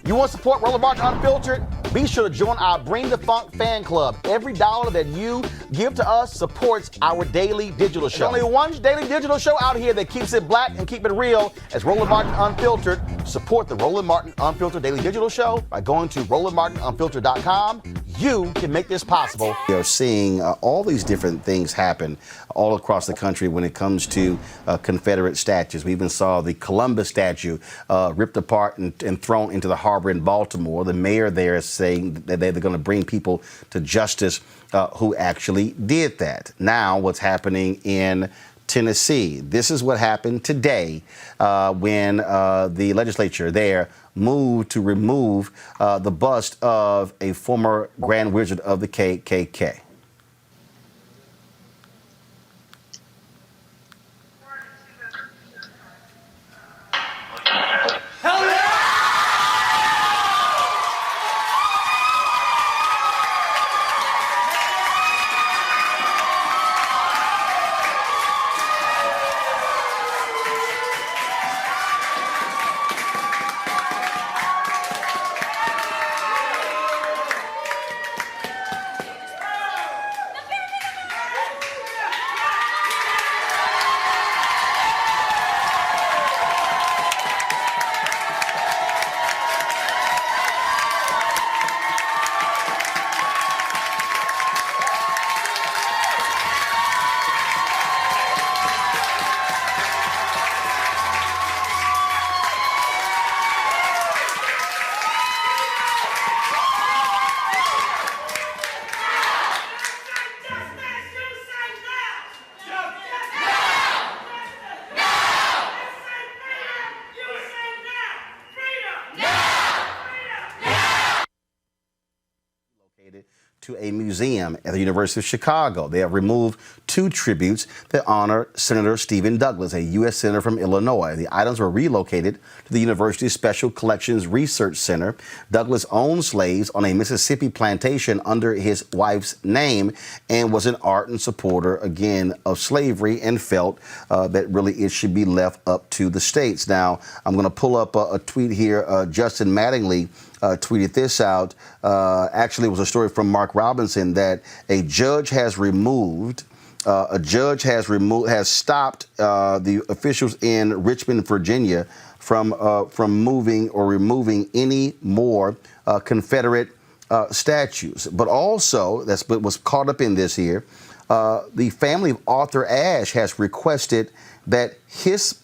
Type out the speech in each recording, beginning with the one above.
You want to support Roland Martin Unfiltered? Be sure to join our Bring the Funk fan club. Every dollar that you give to us supports our daily digital show. There's only one daily digital show out here that keeps it black and keep it real as Roland Martin Unfiltered. Support the Roland Martin Unfiltered daily digital show by going to RolandMartinUnfiltered.com. You can make this possible. We are seeing all these different things happen all across the country when it comes to Confederate statues. We even saw the Columbus statue ripped apart and thrown into the harbor in Baltimore. The mayor there is saying that they're going to bring people to justice who actually did that. Now, what's happening in Tennessee? This is what happened today when the legislature there moved to remove the bust of a former Grand Wizard of the KKK. To a museum at the University of Chicago. They have removed 2 tributes that honor Senator Stephen Douglas, a U.S. Senator from Illinois. The items were relocated to the university's Special Collections Research Center. Douglas owned slaves on a Mississippi plantation under his wife's name and was an ardent supporter, again, of slavery and felt that really it should be left up to the states. Now, I'm going to pull up a tweet here. Justin Mattingly tweeted this out. Actually, it was a story from Mark Robinson that a judge has stopped the officials in Richmond, Virginia, from moving or removing any more Confederate statues. But also, that's what was caught up in this here. The family of Arthur Ashe has requested that his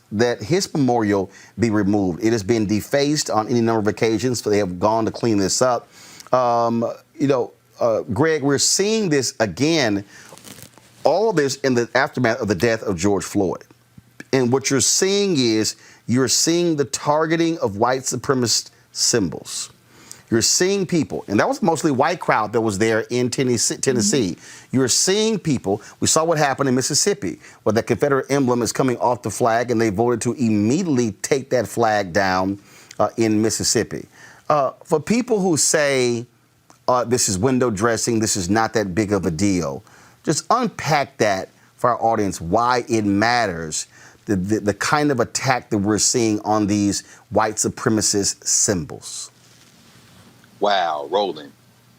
memorial be removed. It has been defaced on any number of occasions, so they have gone to clean this up. Greg, we're seeing this again, all of this in the aftermath of the death of George Floyd. And what you're seeing is you're seeing the targeting of white supremacist symbols. You're seeing people, and that was mostly white crowd that was there in Tennessee. Mm-hmm. You're seeing people. We saw what happened in Mississippi, where the Confederate emblem is coming off the flag, and they voted to immediately take that flag down in Mississippi. For people who say this is window dressing, this is not that big of a deal, just unpack that for our audience, why it matters, the kind of attack that we're seeing on these white supremacist symbols. Wow, Roland.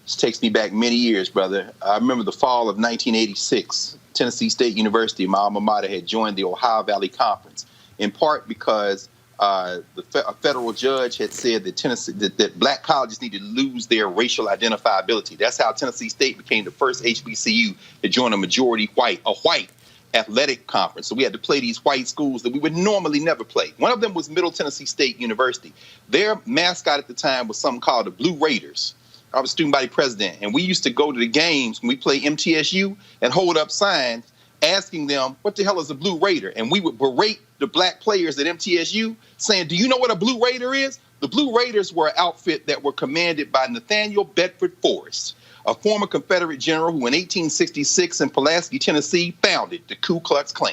This takes me back many years, brother. I remember the fall of 1986. Tennessee State University, my alma mater, had joined the Ohio Valley Conference, in part because a federal judge had said that that black colleges need to lose their racial identifiability. That's how Tennessee State became the first HBCU to join a majority white athletic conference. So we had to play these white schools that we would normally never play. One of them was Middle Tennessee State University. Their mascot at the time was something called the Blue Raiders. I was student body president, and we used to go to the games when we play MTSU and hold up signs asking them, what the hell is a Blue Raider? And we would berate the black players at MTSU saying, do you know what a Blue Raider is? The Blue Raiders were an outfit that were commanded by Nathaniel Bedford Forrest, a former Confederate general who in 1866 in Pulaski, Tennessee, founded the Ku Klux Klan.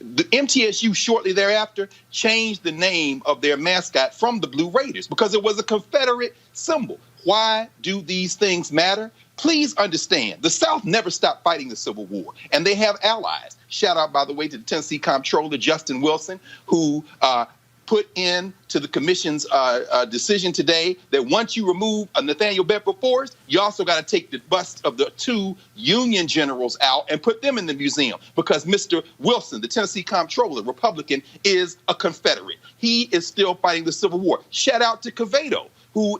The MTSU shortly thereafter changed the name of their mascot from the Blue Raiders because it was a Confederate symbol. Why do these things matter? Please understand, the South never stopped fighting the Civil War, and they have allies. Shout out, by the way, to the Tennessee Comptroller, Justin Wilson, who put in to the commission's decision today that once you remove Nathaniel Bedford Forrest, you also got to take the bust of the 2 Union generals out and put them in the museum, because Mr. Wilson, the Tennessee comptroller, Republican, is a Confederate. He is still fighting the Civil War. Shout out to Cavato, who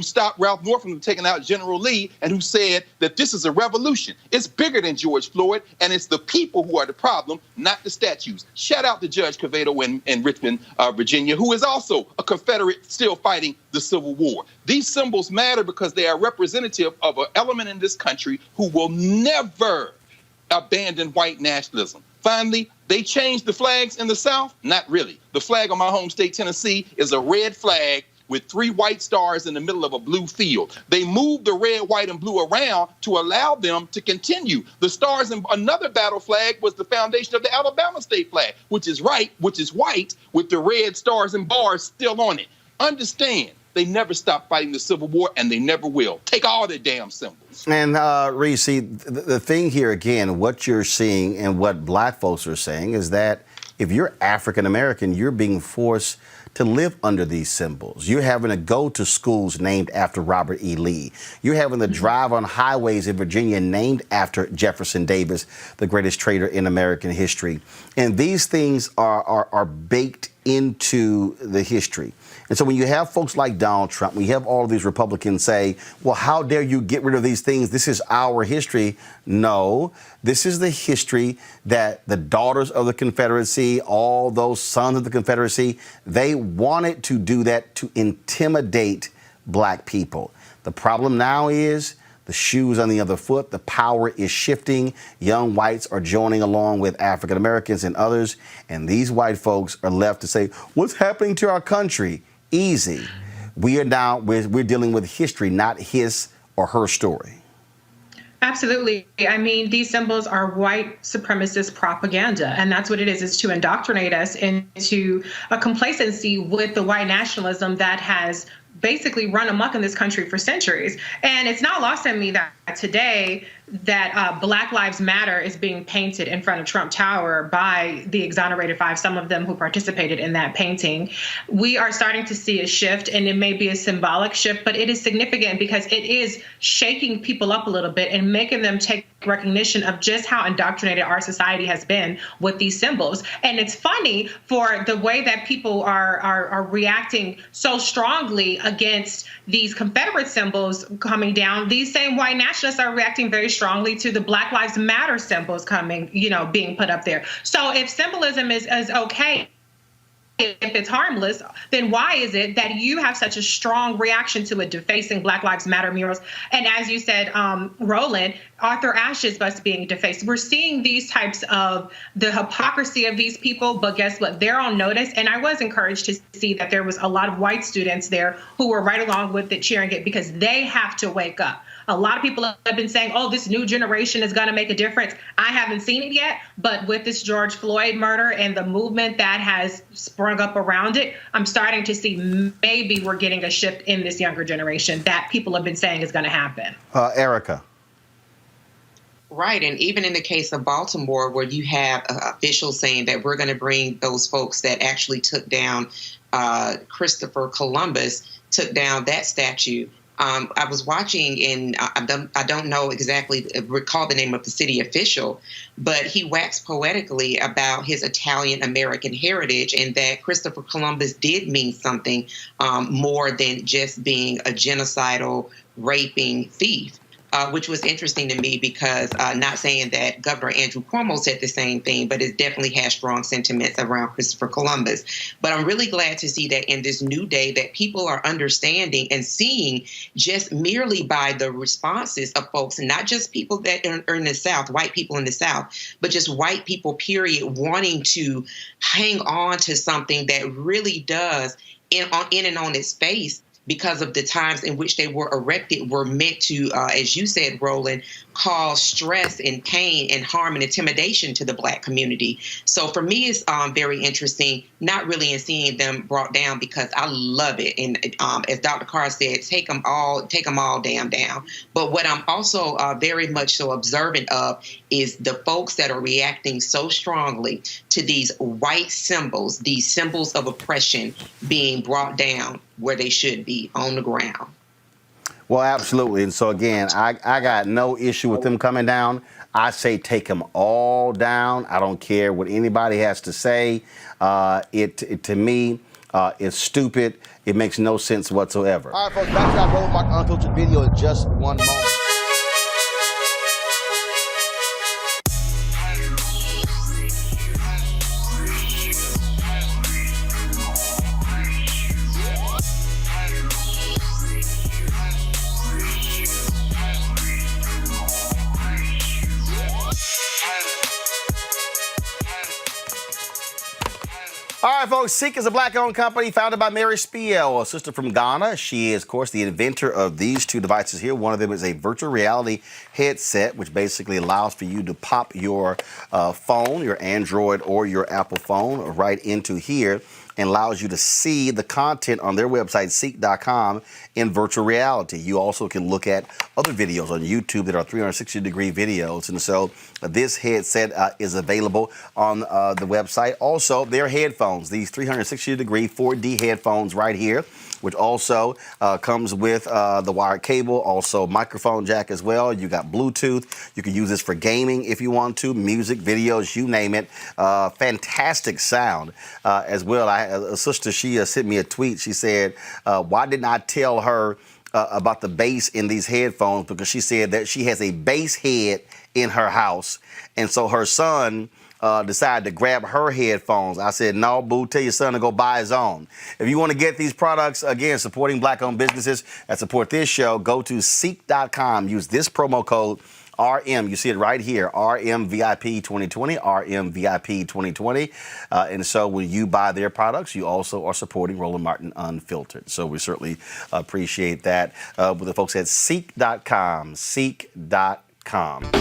stopped Ralph Northam from taking out General Lee, and who said that this is a revolution. It's bigger than George Floyd, and it's the people who are the problem, not the statues. Shout out to Judge Cavato in Richmond, Virginia, who is also a Confederate still fighting the Civil War. These symbols matter because they are representative of an element in this country who will never abandon white nationalism. Finally, they changed the flags in the South? Not really. The flag of my home state, Tennessee, is a red flag with 3 white stars in the middle of a blue field. They moved the red, white, and blue around to allow them to continue. The stars in another battle flag was the foundation of the Alabama state flag, which is white with the red stars and bars still on it. Understand, they never stopped fighting the Civil War, and they never will. Take all their damn symbols. And Reese, the thing here again, what you're seeing and what black folks are saying is that if you're African American, you're being forced to live under these symbols. You're having to go to schools named after Robert E. Lee. You're having to drive on highways in Virginia named after Jefferson Davis, the greatest trader in American history. And these things are baked into the history. And so when you have folks like Donald Trump, when you have all of these Republicans say, well, how dare you get rid of these things? This is our history. No, this is the history that the daughters of the Confederacy, all those sons of the Confederacy, they wanted to do that to intimidate black people. The problem now is the shoe's on the other foot. The power is shifting. Young whites are joining along with African Americans and others. And these white folks are left to say, what's happening to our country? Easy. We're dealing with history, not his or her story. Absolutely. I mean, these symbols are white supremacist propaganda, and that's what it is. It's to indoctrinate us into a complacency with the white nationalism that has basically run amok in this country for centuries. And it's not lost on me that today that Black Lives Matter is being painted in front of Trump Tower by the exonerated 5, some of them who participated in that painting. We are starting to see a shift, and it may be a symbolic shift, but it is significant because it is shaking people up a little bit and making them take recognition of just how indoctrinated our society has been with these symbols. And it's funny for the way that people are reacting so strongly against these Confederate symbols coming down. These same white nationalists are reacting very strongly to the Black Lives Matter symbols coming, being put up there. So if symbolism is okay, if it's harmless, then why is it that you have such a strong reaction to it defacing Black Lives Matter murals? And as you said, Roland, Arthur Ashe's bust being defaced. We're seeing these types of the hypocrisy of these people, but guess what? They're on notice. And I was encouraged to see that there was a lot of white students there who were right along with it, cheering it, because they have to wake up. A lot of people have been saying, oh, this new generation is going to make a difference. I haven't seen it yet, but with this George Floyd murder and the movement that has sprung up around it, I'm starting to see maybe we're getting a shift in this younger generation that people have been saying is going to happen. Erica. Right. And even in the case of Baltimore, where you have officials saying that we're going to bring those folks that actually took down Christopher Columbus, took down that statue. I was watching, and I don't know exactly, recall the name of the city official, but he waxed poetically about his Italian-American heritage and that Christopher Columbus did mean something more than just being a genocidal, raping thief. Which was interesting to me because not saying that Governor Andrew Cuomo said the same thing, but it definitely has strong sentiments around Christopher Columbus. But I'm really glad to see that in this new day that people are understanding and seeing just merely by the responses of folks, not just people that are in the South, white people in the South, but just white people, period, wanting to hang on to something that really does, in and on its face, because of the times in which they were erected were meant to, as you said, Roland, cause stress and pain and harm and intimidation to the Black community. So for me, it's very interesting, not really in seeing them brought down, because I love it. And as Dr. Carr said, take them all damn down. But what I'm also very much so observant of is the folks that are reacting so strongly to these white symbols, these symbols of oppression being brought down where they should be, on the ground. Well, absolutely. And so, again, I got no issue with them coming down. I say take them all down. I don't care what anybody has to say. It to me, is stupid. It makes no sense whatsoever. All right, folks, back to that Roland Martin Unfiltered video in just one moment. All right, folks, Ceek is a Black-owned company founded by Mary Spiel, a sister from Ghana. She is, of course, the inventor of these two devices here. One of them is a virtual reality headset, which basically allows for you to pop your phone, your Android or your Apple phone, right into here, and allows you to see the content on their website, Ceek.com, in virtual reality. You also can look at other videos on YouTube that are 360-degree videos. And so this headset is available on the website. Also, their headphones, these 360-degree 4D headphones right here, which also comes with the wired cable, also microphone jack as well. You got Bluetooth. You can use this for gaming if you want to, music, videos, you name it. Fantastic sound as well. A sister, she sent me a tweet. She said, why didn't I tell her about the bass in these headphones? Because she said that she has a bass head in her house. And so her son decided to grab her headphones. I said, no, boo, tell your son to go buy his own. If you want to get these products, again, supporting Black-owned businesses that support this show, go to Ceek.com. Use this promo code RM. You see it right here, RMVIP2020, RMVIP2020. And so when you buy their products, you also are supporting Roland Martin Unfiltered. So we certainly appreciate that with the folks at Ceek.com, Ceek.com.